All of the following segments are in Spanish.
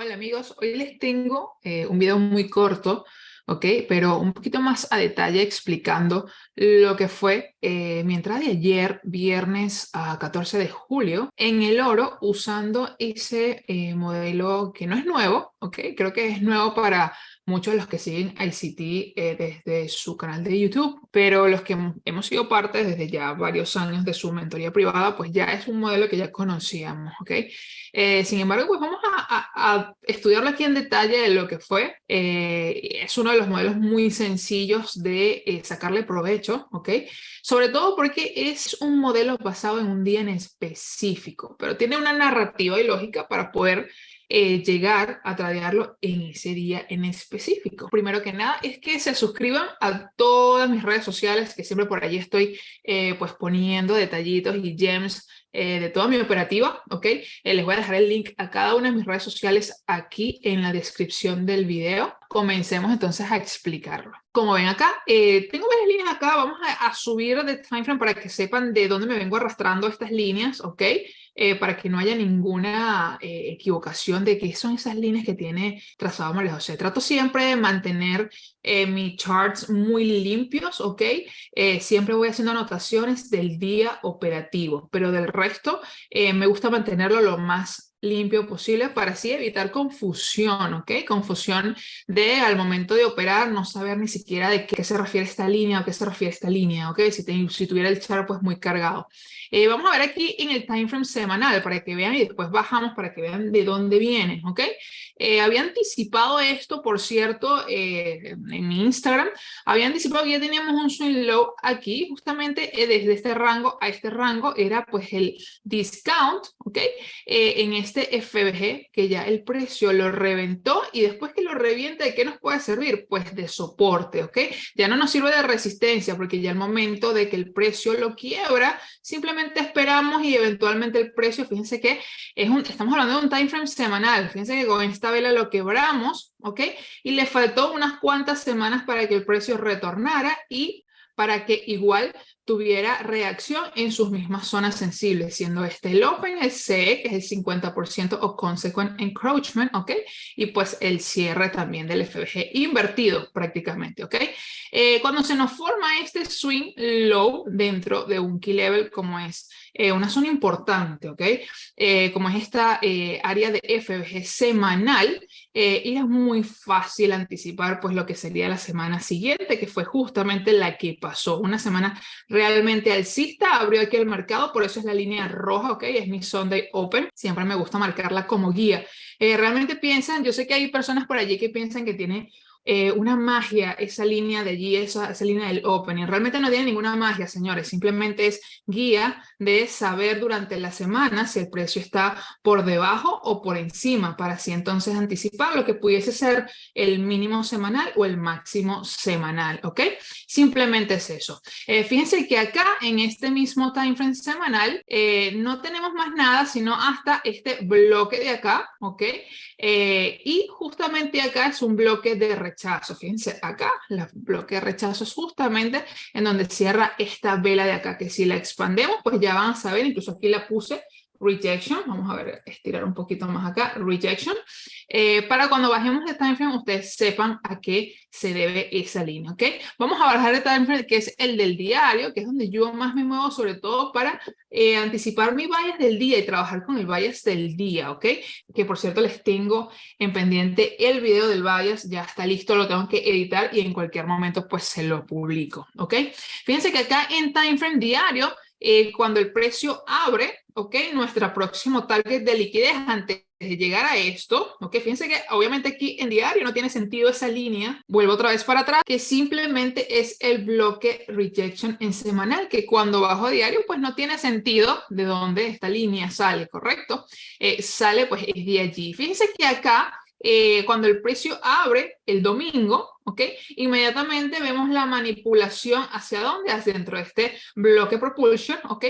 Hola amigos, hoy les tengo un video muy corto, ¿ok? Pero un poquito más a detalle explicando lo que fue mi entrada de ayer, viernes a 14 de julio, en el oro usando ese modelo que no es nuevo, ¿ok? Creo que es nuevo para muchos de los que siguen ICT desde su canal de YouTube, pero los que hemos sido parte desde ya varios años de su mentoría privada, pues ya es un modelo que ya conocíamos, ¿ok? Sin embargo, pues vamos a estudiarlo aquí en detalle de lo que fue. Es uno de los modelos muy sencillos de sacarle provecho, ¿ok? Sobre todo porque es un modelo basado en un día en específico, pero tiene una narrativa y lógica para poder llegar a tradearlo en ese día en específico. Primero que nada es que se suscriban a todas mis redes sociales, que siempre por allí estoy pues poniendo detallitos y gems de toda mi operativa, ¿ok? Les voy a dejar el link a cada una de mis redes sociales aquí en la descripción del video. Comencemos entonces a explicarlo. Como ven acá, tengo varias líneas acá. Vamos a subir de timeframe para que sepan de dónde me vengo arrastrando estas líneas, ¿ok? Para que no haya ninguna equivocación de qué son esas líneas que tiene trazado María José. Trato siempre de mantener mis charts muy limpios, ¿ok? Siempre voy haciendo anotaciones del día operativo, pero del resto me gusta mantenerlo lo más limpio posible para así evitar confusión, ¿ok? Confusión de al momento de operar no saber ni siquiera de qué se refiere esta línea o qué se refiere esta línea, ¿ok? Si tuviera el chart pues muy cargado. Vamos a ver aquí en el time frame semanal para que vean y después bajamos para que vean de dónde vienen, ¿ok? Había anticipado esto, por cierto, en mi Instagram. Había anticipado que ya teníamos un swing low aquí, justamente desde este rango a este rango era pues el discount, ¿ok? En este FBG, que ya el precio lo reventó y después que lo revienta, ¿de qué nos puede servir? Pues de soporte, ¿ok? Ya no nos sirve de resistencia porque ya al momento de que el precio lo quiebra, simplemente esperamos y eventualmente el precio, fíjense que estamos hablando de un time frame semanal, fíjense que con esta vela lo quebramos, ¿ok? Y le faltó unas cuantas semanas para que el precio retornara y para que igual tuviera reacción en sus mismas zonas sensibles, siendo este el Open, el CE, que es el 50% o Consequent Encroachment, ¿ok? Y pues el cierre también del FBG invertido prácticamente, ¿ok? Cuando se nos forma este swing low dentro de un key level como es una zona importante, ¿ok? Como es esta área de FBG semanal, y es muy fácil anticipar pues lo que sería la semana siguiente, que fue justamente la que pasó, una semana realmente alcista, abrió aquí el mercado, por eso es la línea roja, ¿ok? Es mi Sunday Open, siempre me gusta marcarla como guía. Realmente piensan, yo sé que hay personas por allí que piensan que tiene una magia esa línea de allí, esa línea del opening. Realmente no tiene ninguna magia, señores, simplemente es guía de saber durante la semana si el precio está por debajo o por encima, para así entonces anticipar lo que pudiese ser el mínimo semanal o el máximo semanal, ¿ok? Simplemente es eso. Fíjense que acá en este mismo time frame semanal no tenemos más nada sino hasta este bloque de acá, ¿ok? Y justamente acá es un bloque de rechazo. Fíjense, acá el bloque de rechazo es justamente en donde cierra esta vela de acá, que si la expandemos, pues ya van a saber, incluso aquí la puse, rejection, vamos a ver, estirar un poquito más acá, rejection, para cuando bajemos de time frame ustedes sepan a qué se debe esa línea, ¿ok? Vamos a bajar de time frame, que es el del diario, que es donde yo más me muevo, sobre todo para anticipar mi bias del día y trabajar con el bias del día, ¿ok? Que por cierto les tengo en pendiente el video del bias, ya está listo, lo tengo que editar y en cualquier momento pues se lo publico, ¿ok? Fíjense que acá en time frame diario, cuando el precio abre, ¿ok? Nuestro próximo target de liquidez antes de llegar a esto, ¿ok? Fíjense que obviamente aquí en diario no tiene sentido esa línea, vuelvo otra vez para atrás, que simplemente es el bloque rejection en semanal, que cuando bajo a diario pues no tiene sentido de dónde esta línea sale, ¿correcto? Sale pues es de allí. Fíjense que acá cuando el precio abre el domingo, ¿ok? Inmediatamente vemos la manipulación hacia dónde, hacia dentro de este bloque propulsion, ¿ok?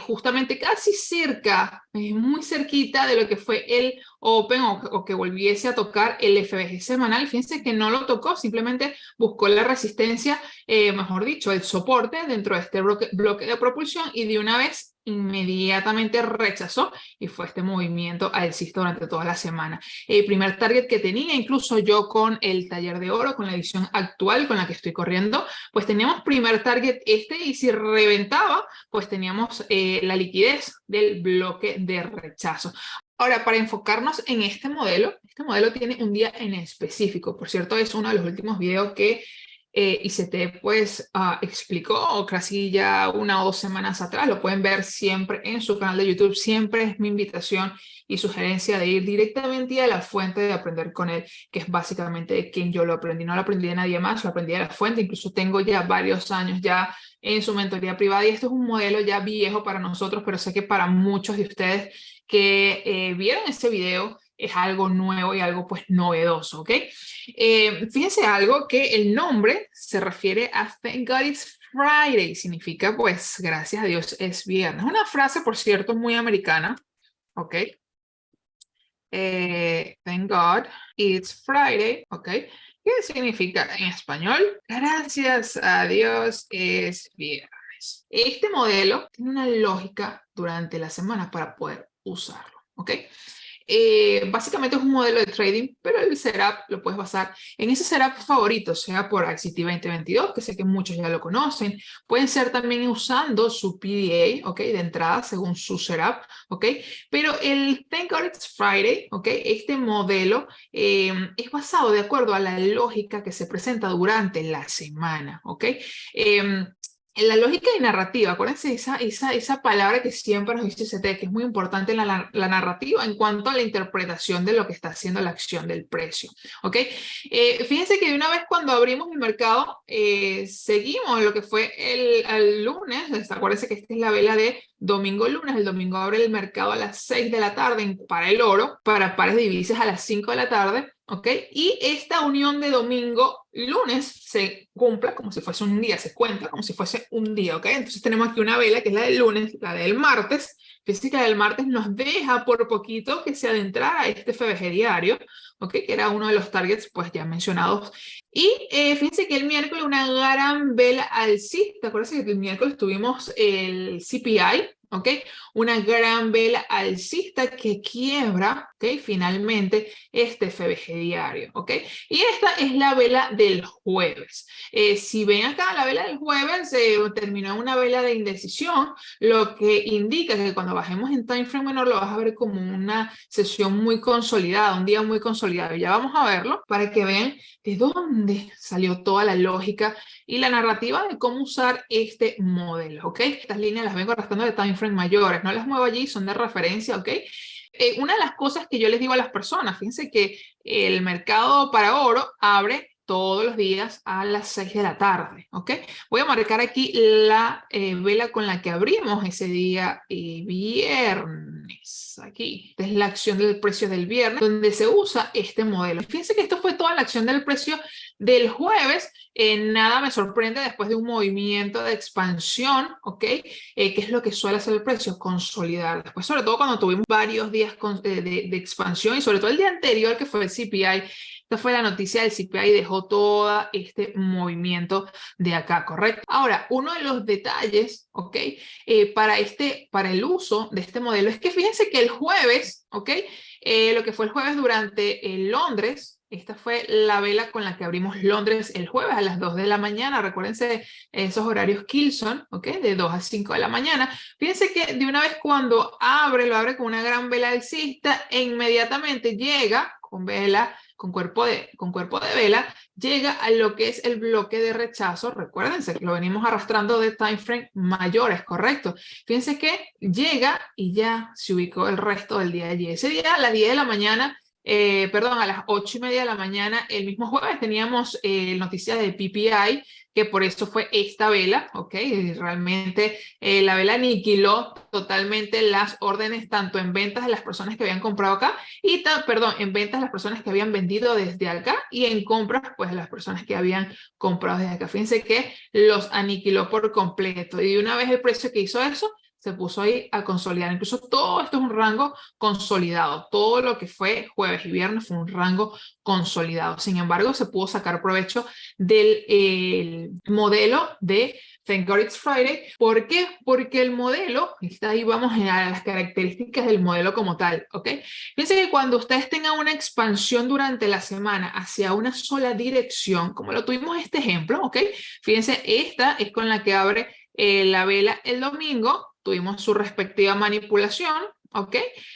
Justamente casi cerca, muy cerquita de lo que fue el Open o que volviese a tocar el FBG semanal. Fíjense que no lo tocó, simplemente buscó la resistencia, mejor dicho, el soporte dentro de este bloque de propulsión y de una vez inmediatamente rechazó y fue este movimiento alcista durante toda la semana. El primer target que tenía, incluso yo con el taller de oro, con la edición actual con la que estoy corriendo, pues teníamos primer target y si reventaba, pues teníamos la liquidez del bloque de rechazo. Ahora, para enfocarnos en este modelo tiene un día en específico. Por cierto, es uno de los últimos videos que ICT pues explicó, o casi ya 1 o 2 semanas atrás. Lo pueden ver siempre en su canal de YouTube. Siempre es mi invitación y sugerencia de ir directamente a la fuente de aprender con él, que es básicamente de quien yo lo aprendí. No lo aprendí de nadie más, lo aprendí de la fuente. Incluso tengo ya varios años ya en su mentoría privada y esto es un modelo ya viejo para nosotros, pero sé que para muchos de ustedes que vieron ese video es algo nuevo y algo pues novedoso, ¿ok? Fíjense algo, que el nombre se refiere a Thank God It's Friday, significa pues gracias a Dios es viernes. Una frase, por cierto, muy americana, ¿ok? Thank God It's Friday, ¿ok? ¿Qué significa en español? Gracias a Dios es viernes. Este modelo tiene una lógica durante la semana para poder usarlo, ¿ok? Básicamente es un modelo de trading, pero el setup lo puedes basar en ese setup favorito, sea por AXIT 2022, que sé que muchos ya lo conocen. Pueden ser también usando su PDA, ¿ok? De entrada, según su setup, ¿ok? Pero el Thank God It's Friday, ¿ok? Este modelo es basado de acuerdo a la lógica que se presenta durante la semana, ¿ok? En la lógica y narrativa, acuérdense esa palabra que siempre nos dice CT, que es muy importante en la narrativa en cuanto a la interpretación de lo que está haciendo la acción del precio, ¿ok? Fíjense que de una vez cuando abrimos el mercado, seguimos lo que fue el lunes, acuérdense que esta es la vela de domingo-lunes, el domingo abre el mercado a las 6 de la tarde para el oro, para pares de divisas a las 5 de la tarde, ¿ok? Y esta unión de domingo-lunes se cumpla como si fuese un día, se cuenta como si fuese un día, ¿ok? Entonces tenemos aquí una vela que es la del lunes, la del martes. Fíjense que la del martes nos deja por poquito que se adentrara a este FBG diario, ¿ok? Que era uno de los targets pues ya mencionados. Y fíjense que el miércoles una gran vela alcista. Acuérdense que el miércoles tuvimos el CPI, ¿ok? Una gran vela alcista que quiebra, ¿ok? Finalmente este FBG diario, ¿ok? Y esta es la vela del jueves. Si ven acá, la vela del jueves terminó en una vela de indecisión, lo que indica que cuando bajemos en time frame menor lo vas a ver como una sesión muy consolidada, un día muy consolidado. Ya vamos a verlo para que vean de dónde salió toda la lógica y la narrativa de cómo usar este modelo, ¿ok? Estas líneas las vengo arrastrando de time frame mayores, no las muevo allí, son de referencia, ¿ok? Una de las cosas que yo les digo a las personas, fíjense que el mercado para oro abre todos los días a las 6 de la tarde, ¿ok? Voy a marcar aquí la vela con la que abrimos ese día viernes. Aquí, esta es la acción del precio del viernes, donde se usa este modelo. Fíjense que esto fue toda la acción del precio del jueves. Nada me sorprende después de un movimiento de expansión, ¿ok? ¿Qué es lo que suele hacer el precio? Consolidar. Después, sobre todo cuando tuvimos varios días de expansión y sobre todo el día anterior que fue el CPI. Esta fue la noticia del CPI y dejó todo este movimiento de acá, ¿correcto? Ahora, uno de los detalles, ¿ok? Para el uso de este modelo es que fíjense que el jueves, ¿ok? Lo que fue el jueves durante Londres, esta fue la vela con la que abrimos Londres el jueves a las 2 de la mañana. Recuérdense esos horarios Kilson, ¿ok? De 2 a 5 de la mañana. Fíjense que de una vez cuando lo abre con una gran vela alcista e inmediatamente llega con vela, con cuerpo de vela, llega a lo que es el bloque de rechazo. Recuérdense que lo venimos arrastrando de time frame mayores, ¿correcto? Fíjense que llega y ya se ubicó el resto del día de allí. Ese día a las 10 de la mañana, a las 8:30 de la mañana, el mismo jueves, teníamos noticias de PPI, que por eso fue esta vela, ¿ok? Y realmente la vela aniquiló totalmente las órdenes, tanto en ventas de las personas que habían comprado acá, en ventas de las personas que habían vendido desde acá, y en compras, pues, de las personas que habían comprado desde acá. Fíjense que los aniquiló por completo. Y de una vez el precio que hizo eso, se puso ahí a consolidar. Incluso todo esto es un rango consolidado. Todo lo que fue jueves y viernes fue un rango consolidado. Sin embargo, se pudo sacar provecho del modelo de Thank God It's Friday. ¿Por qué? Porque el modelo, ahí vamos a las características del modelo como tal, ¿ok? Fíjense que cuando ustedes tengan una expansión durante la semana hacia una sola dirección, como lo tuvimos este ejemplo, ¿ok? Fíjense, esta es con la que abre la vela el domingo, tuvimos su respectiva manipulación, ¿ok?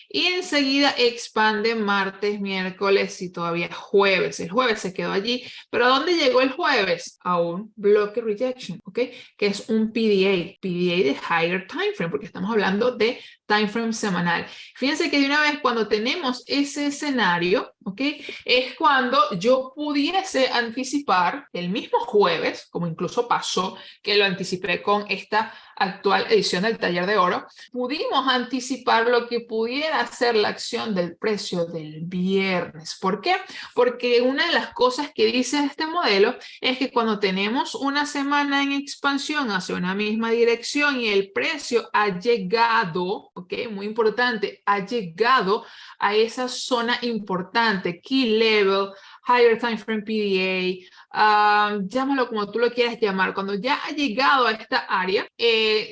Y enseguida expande martes, miércoles y todavía jueves. El jueves se quedó allí, pero ¿a dónde llegó el jueves? A un bloque rejection, ¿ok? Que es un PDA de higher time frame, porque estamos hablando de time frame semanal. Fíjense que de una vez cuando tenemos ese escenario, ¿ok? Es cuando yo pudiese anticipar el mismo jueves, como incluso pasó que lo anticipé con esta actual edición del Taller de Oro, pudimos anticipar lo que pudiera ser la acción del precio del viernes. ¿Por qué? Porque una de las cosas que dice este modelo es que cuando tenemos una semana en expansión hacia una misma dirección y el precio ha llegado, ¿ok? Muy importante, ha llegado a esa zona importante, key level, higher time frame PDA, llámalo como tú lo quieras llamar, cuando ya ha llegado a esta área,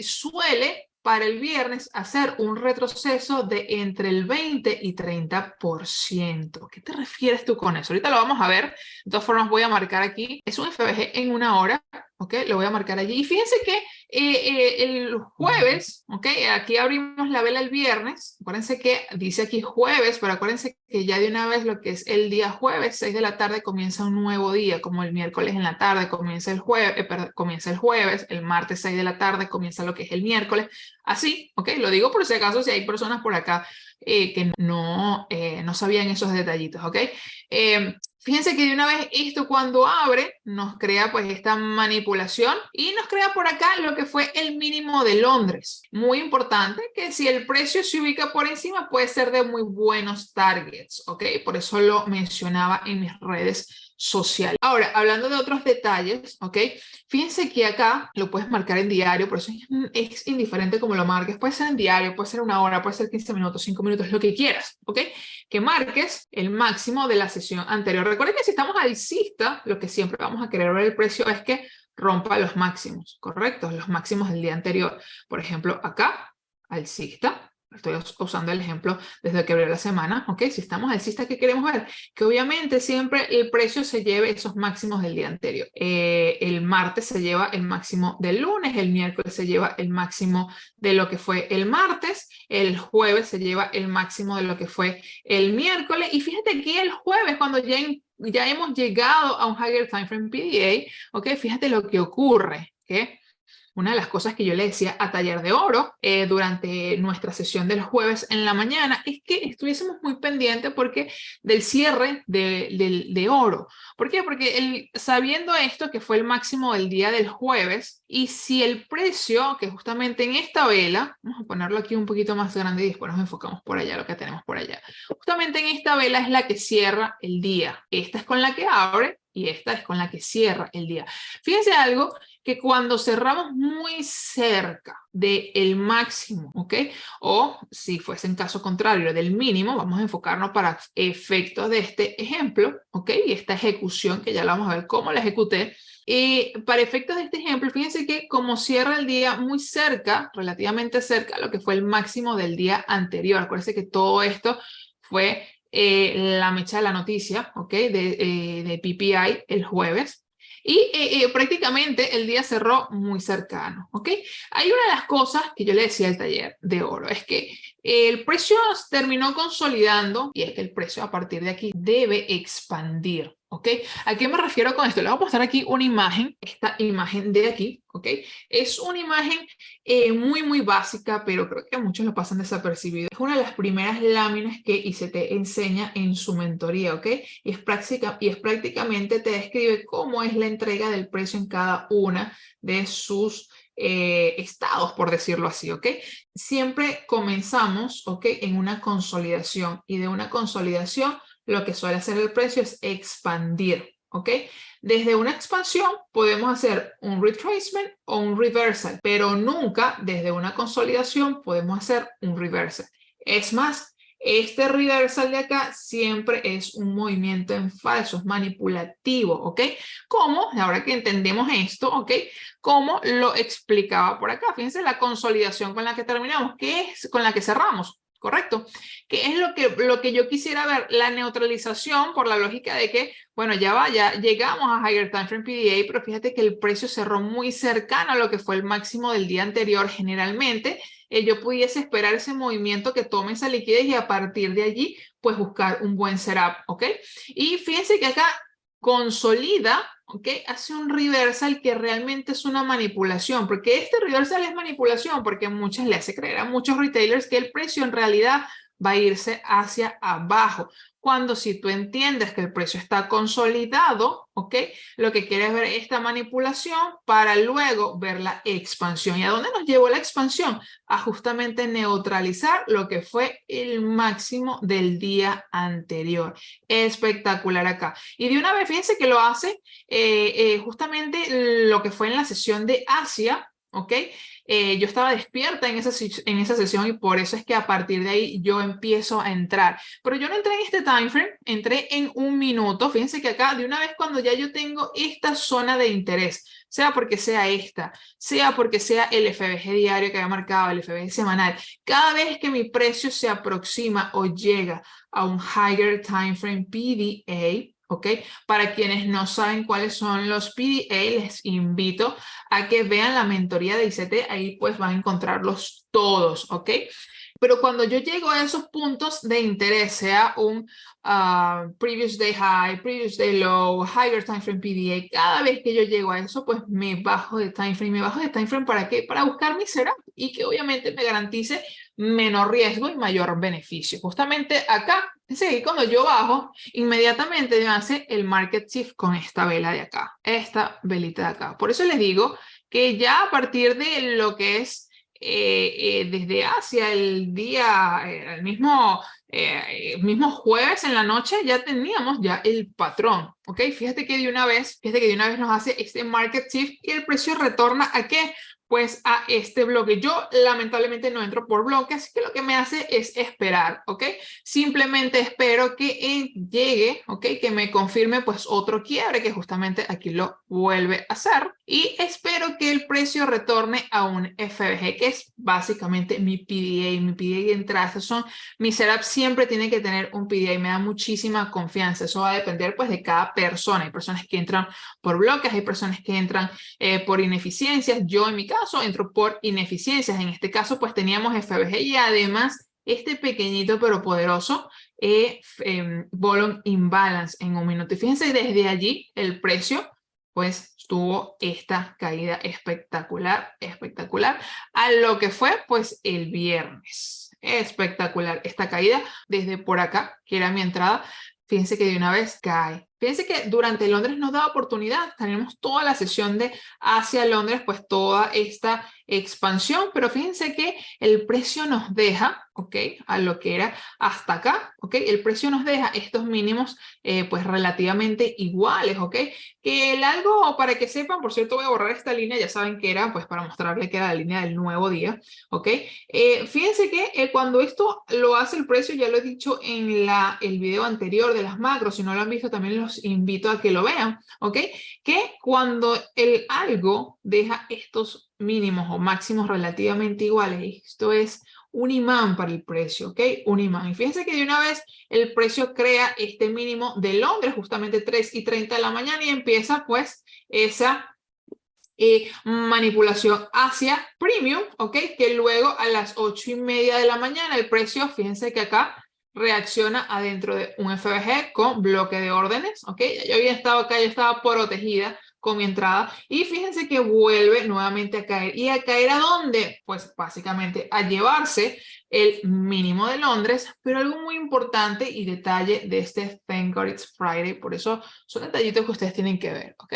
suele para el viernes hacer un retroceso de entre el 20 y 30%. ¿Qué te refieres tú con eso? Ahorita lo vamos a ver. De todas formas voy a marcar aquí. Es un FBG en una hora. ¿Ok? Lo voy a marcar allí. Y fíjense que el jueves, ¿ok? Aquí abrimos la vela el viernes. Acuérdense que dice aquí jueves, pero acuérdense que ya de una vez lo que es el día jueves, 6 de la tarde, comienza un nuevo día, como el miércoles en la tarde comienza el jueves, el martes 6 de la tarde comienza lo que es el miércoles. Así, ¿ok? Lo digo por si acaso si hay personas por acá que no sabían esos detallitos, ¿ok? Fíjense que de una vez esto cuando abre nos crea pues esta manipulación y nos crea por acá lo que fue el mínimo de Londres. Muy importante que si el precio se ubica por encima puede ser de muy buenos targets, ¿ok? Por eso lo mencionaba en mis redes sociales. Ahora, hablando de otros detalles, ¿ok? Fíjense que acá lo puedes marcar en diario, por eso es indiferente como lo marques. Puede ser en diario, puede ser una hora, puede ser 15 minutos, 5 minutos, lo que quieras, ¿ok? Que marques el máximo de la sesión anterior. Recuerden que si estamos alcista, lo que siempre vamos a querer ver el precio es que rompa los máximos, ¿correcto? Los máximos del día anterior. Por ejemplo, acá, alcista. Estoy usando el ejemplo desde que abrió la semana, ¿ok? Si estamos alcista, ¿qué queremos ver? Que obviamente siempre el precio se lleve esos máximos del día anterior. El martes se lleva el máximo del lunes, el miércoles se lleva el máximo de lo que fue el martes, el jueves se lleva el máximo de lo que fue el miércoles. Y fíjate que el jueves, cuando ya hemos llegado a un higher time frame PDA, ¿ok? Fíjate lo que ocurre, ¿ok? Una de las cosas que yo le decía a Taller de Oro durante nuestra sesión del jueves en la mañana es que estuviésemos muy pendientes porque del cierre de oro. ¿Por qué? Porque sabiendo esto que fue el máximo del día del jueves y si el precio que justamente en esta vela, vamos a ponerlo aquí un poquito más grande y después nos enfocamos por allá, lo que tenemos por allá. Justamente en esta vela es la que cierra el día. Esta es con la que abre y esta es con la que cierra el día. Fíjense algo que cuando cerramos muy cerca del máximo, ¿ok? O si fuese en caso contrario del mínimo, vamos a enfocarnos para efectos de este ejemplo, ¿ok? Y esta ejecución que ya la vamos a ver cómo la ejecuté. Para efectos de este ejemplo, fíjense que como cierra el día muy cerca, relativamente cerca a lo que fue el máximo del día anterior. Acuérdense que todo esto fue la mecha de la noticia, ¿ok? De PPI el jueves. Y prácticamente el día cerró muy cercano, ¿ok? Hay una de las cosas que yo le decía al Taller de Oro, es que el precio terminó consolidando y es que el precio a partir de aquí debe expandir, ¿ok? ¿A qué me refiero con esto? Le voy a mostrar aquí una imagen, esta imagen de aquí, ¿ok? Es una imagen muy básica, pero creo que muchos lo pasan desapercibido. Es una de las primeras láminas que ICT enseña en su mentoría, ¿ok? Y es prácticamente te describe cómo es la entrega del precio en cada una de sus estados, por decirlo así, ¿ok? Siempre comenzamos, ¿ok? En una consolidación y de una consolidación lo que suele hacer el precio es expandir, ¿ok? Desde una expansión podemos hacer un retracement o un reversal, pero nunca desde una consolidación podemos hacer un reversal. Es más, este reversal de acá siempre es un movimiento en falso, es manipulativo, ¿ok? Como, ahora que entendemos esto, ¿ok? Como lo explicaba por acá. Fíjense la consolidación con la que terminamos, que es con la que cerramos. ¿Correcto? Que es lo que yo quisiera ver, la neutralización por la lógica de que, bueno, ya llegamos a Higher Time Frame PDA, pero fíjate que el precio cerró muy cercano a lo que fue el máximo del día anterior. Generalmente, yo pudiese esperar ese movimiento que tome esa liquidez y a partir de allí, pues buscar un buen setup, ¿ok? Y fíjense que acá consolida, ¿ok? Hace un reversal que realmente es una manipulación, porque este reversal es manipulación, porque muchas le hace creer a muchos retailers que el precio en realidad va a irse hacia abajo. Cuando si tú entiendes que el precio está consolidado, ¿ok? Lo que quieres ver es esta manipulación para luego ver la expansión. ¿Y a dónde nos llevó la expansión? A justamente neutralizar lo que fue el máximo del día anterior. Espectacular acá. Y de una vez, fíjense que lo hace justamente lo que fue en la sesión de Asia, ¿ok? Yo estaba despierta en esa sesión y por eso es que a partir de ahí yo empiezo a entrar. Pero yo no entré en este time frame, entré en un minuto. Fíjense que acá de una vez cuando ya yo tengo esta zona de interés, sea porque sea esta, sea porque sea el FBG diario que había marcado, el FBG semanal, cada vez que mi precio se aproxima o llega a un higher time frame PDA, ¿ok? Para quienes no saben cuáles son los PDA, les invito a que vean la mentoría de ICT, ahí pues van a encontrarlos todos, ¿ok? Pero cuando yo llego a esos puntos de interés, sea un previous day high, previous day low, higher time frame PDA, cada vez que yo llego a eso, pues me bajo de time frame. ¿Me bajo de time frame para qué? Para buscar mi setup y que obviamente me garantice menor riesgo y mayor beneficio. Justamente acá, sí, cuando yo bajo, inmediatamente me hace el market shift con esta vela de acá, esta velita de acá. Por eso les digo que ya a partir de lo que es desde Asia el día, el mismo jueves en la noche ya teníamos ya el patrón, ¿ok? Fíjate que de una vez nos hace este market shift y el precio retorna ¿a qué? Pues a este bloque. Yo lamentablemente no entro por bloque, así que lo que me hace es esperar, ¿ok? Simplemente espero que llegue, ¿ok? Que me confirme pues otro quiebre, que justamente aquí lo vuelve a hacer. Y espero que el precio retorne a un FBG, que es básicamente mi PDA. Mi PDA de entrada, estos son, mi setup siempre tiene que tener un PDA, me da muchísima confianza. Eso va a depender pues de cada persona. Hay personas que entran por bloques, hay personas que entran por ineficiencias. Yo en mi caso entro por ineficiencias. En este caso pues teníamos FBG y además este pequeñito pero poderoso volume imbalance en un minuto. Y fíjense, desde allí el precio pues tuvo esta caída espectacular, espectacular, a lo que fue pues el viernes. Espectacular esta caída desde por acá, que era mi entrada. Fíjense que de una vez cae. Fíjense que durante Londres nos da oportunidad. Tenemos toda la sesión de Asia-Londres, pues toda esta expansión, pero fíjense que el precio nos deja, ¿ok? A lo que era hasta acá, ¿ok? El precio nos deja estos mínimos pues relativamente iguales, ¿ok? Que el algo, para que sepan, por cierto voy a borrar esta línea, ya saben que era pues para mostrarle que era la línea del nuevo día, ¿ok? Fíjense que cuando esto lo hace el precio, ya lo he dicho en el video anterior de las macros, si no lo han visto también los invito a que lo vean, ¿ok? Que cuando el algo deja estos mínimos o máximos relativamente iguales, esto es un imán para el precio, ¿ok? Un imán. Y fíjense que de una vez el precio crea este mínimo de Londres, justamente 3:30 de la mañana, y empieza pues esa manipulación hacia premium, ¿ok? Que luego a las 8:30 de la mañana el precio, fíjense que acá reacciona adentro de un FBG con bloque de órdenes, ¿ok? Yo había estado acá, yo estaba protegida con mi entrada y fíjense que vuelve nuevamente a caer. ¿Y a caer a dónde? Pues básicamente a llevarse el mínimo de Londres, pero algo muy importante y detalle de este Thank God It's Friday, por eso son detallitos que ustedes tienen que ver, ¿ok?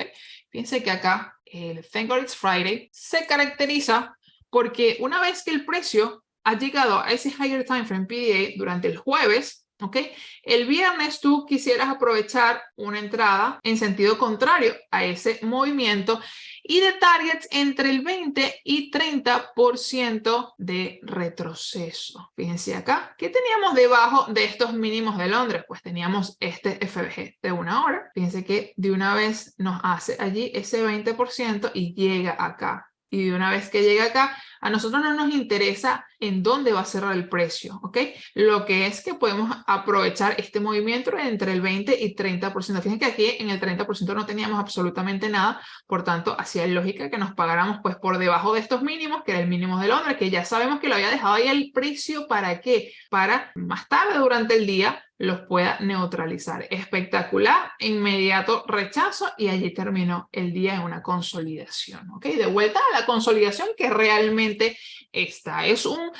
Fíjense que acá el Thank God It's Friday se caracteriza porque una vez que el precio ha llegado a ese higher time frame PDA durante el jueves, ¿ok? El viernes tú quisieras aprovechar una entrada en sentido contrario a ese movimiento y de targets entre el 20 y 30% de retroceso. Fíjense acá, ¿qué teníamos debajo de estos mínimos de Londres? Pues teníamos este FBG de 1 hora. Fíjense que de una vez nos hace allí ese 20% y llega acá. Y de una vez que llega acá, a nosotros no nos interesa en dónde va a cerrar el precio, ¿ok? Lo que es que podemos aprovechar este movimiento entre el 20 y 30%. Fíjense que aquí en el 30% no teníamos absolutamente nada, por tanto, hacía lógica que nos pagáramos pues por debajo de estos mínimos, que era el mínimo de Londres, que ya sabemos que lo había dejado ahí el precio, ¿para qué? Para más tarde durante el día los pueda neutralizar. Espectacular, inmediato rechazo y allí terminó el día en una consolidación, ¿ok? De vuelta a la consolidación que realmente está. Es un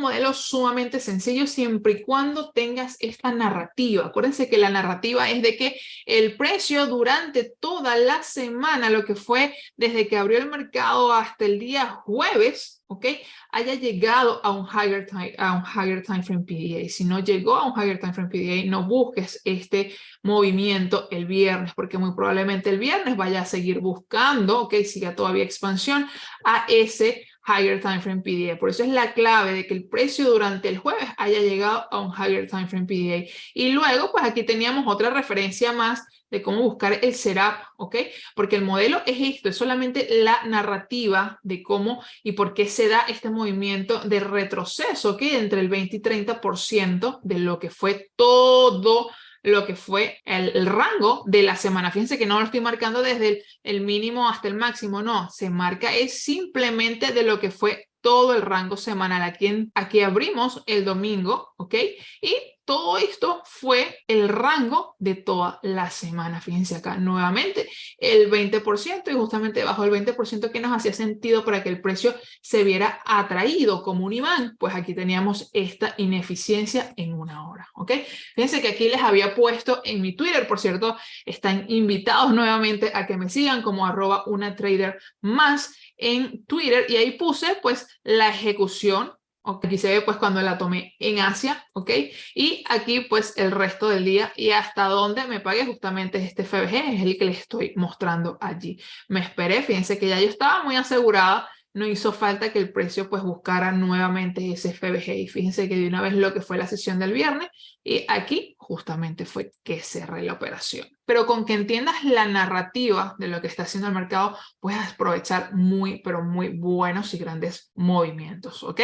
modelo sumamente sencillo siempre y cuando tengas esta narrativa. Acuérdense que la narrativa es de que el precio durante toda la semana, lo que fue desde que abrió el mercado hasta el día jueves, ¿ok? Haya llegado a un higher time frame PDA. Si no llegó a un higher time frame PDA, no busques este movimiento el viernes, porque muy probablemente el viernes vaya a seguir buscando, ¿ok? Siga todavía expansión a ese higher time frame PDA. Por eso es la clave de que el precio durante el jueves haya llegado a un higher time frame PDA. Y luego, pues aquí teníamos otra referencia más de cómo buscar el setup, ¿ok? Porque el modelo es esto, es solamente la narrativa de cómo y por qué se da este movimiento de retroceso, ¿ok? Entre el 20 y 30% de lo que fue todo lo que fue el rango de la semana. Fíjense que no lo estoy marcando desde el mínimo hasta el máximo, no, se marca es simplemente de lo que fue todo el rango semanal. Aquí abrimos el domingo, ¿ok? Y todo esto fue el rango de toda la semana. Fíjense acá nuevamente el 20% y justamente bajo el 20% que nos hacía sentido para que el precio se viera atraído como un imán, pues aquí teníamos esta ineficiencia en 1 hora, ¿ok? Fíjense que aquí les había puesto en mi Twitter, por cierto, están invitados nuevamente a que me sigan como @unatrader más en Twitter y ahí puse pues la ejecución. Okay. Aquí se ve pues cuando la tomé en Asia, ¿ok? Y aquí pues el resto del día y hasta donde me pagué justamente este FBG, es el que les estoy mostrando allí. Me esperé, fíjense que ya yo estaba muy asegurada, no hizo falta que el precio pues buscara nuevamente ese FBG y fíjense que de una vez lo que fue la sesión del viernes y aquí justamente fue que cerré la operación. Pero con que entiendas la narrativa de lo que está haciendo el mercado, puedes aprovechar muy, pero muy buenos y grandes movimientos, ¿ok?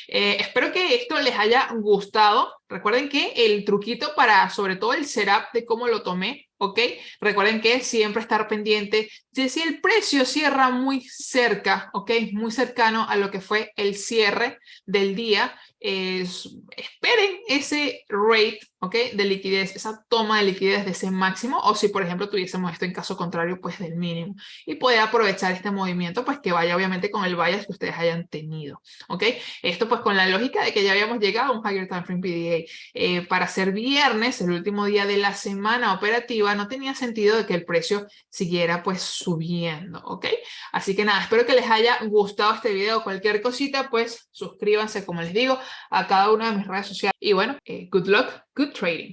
Espero que esto les haya gustado. Recuerden que el truquito para, sobre todo el setup de cómo lo tomé, ¿ok? Recuerden que siempre estar pendiente de si el precio cierra muy cerca, ¿ok? Muy cercano a lo que fue el cierre del día. Esperen ese rate, ¿ok? De liquidez, esa toma de liquidez de ese máximo, o si por ejemplo tuviésemos esto en caso contrario, pues del mínimo, y poder aprovechar este movimiento, pues que vaya obviamente con el bias que ustedes hayan tenido, ¿ok? Esto pues con la lógica de que ya habíamos llegado a un higher time frame PDA. Para ser viernes, el último día de la semana operativa, no tenía sentido de que el precio siguiera pues subiendo, ¿ok? Así que nada, espero que les haya gustado este video. Cualquier cosita, pues suscríbanse, como les digo, a cada una de mis redes sociales. Y bueno, good luck, good trading.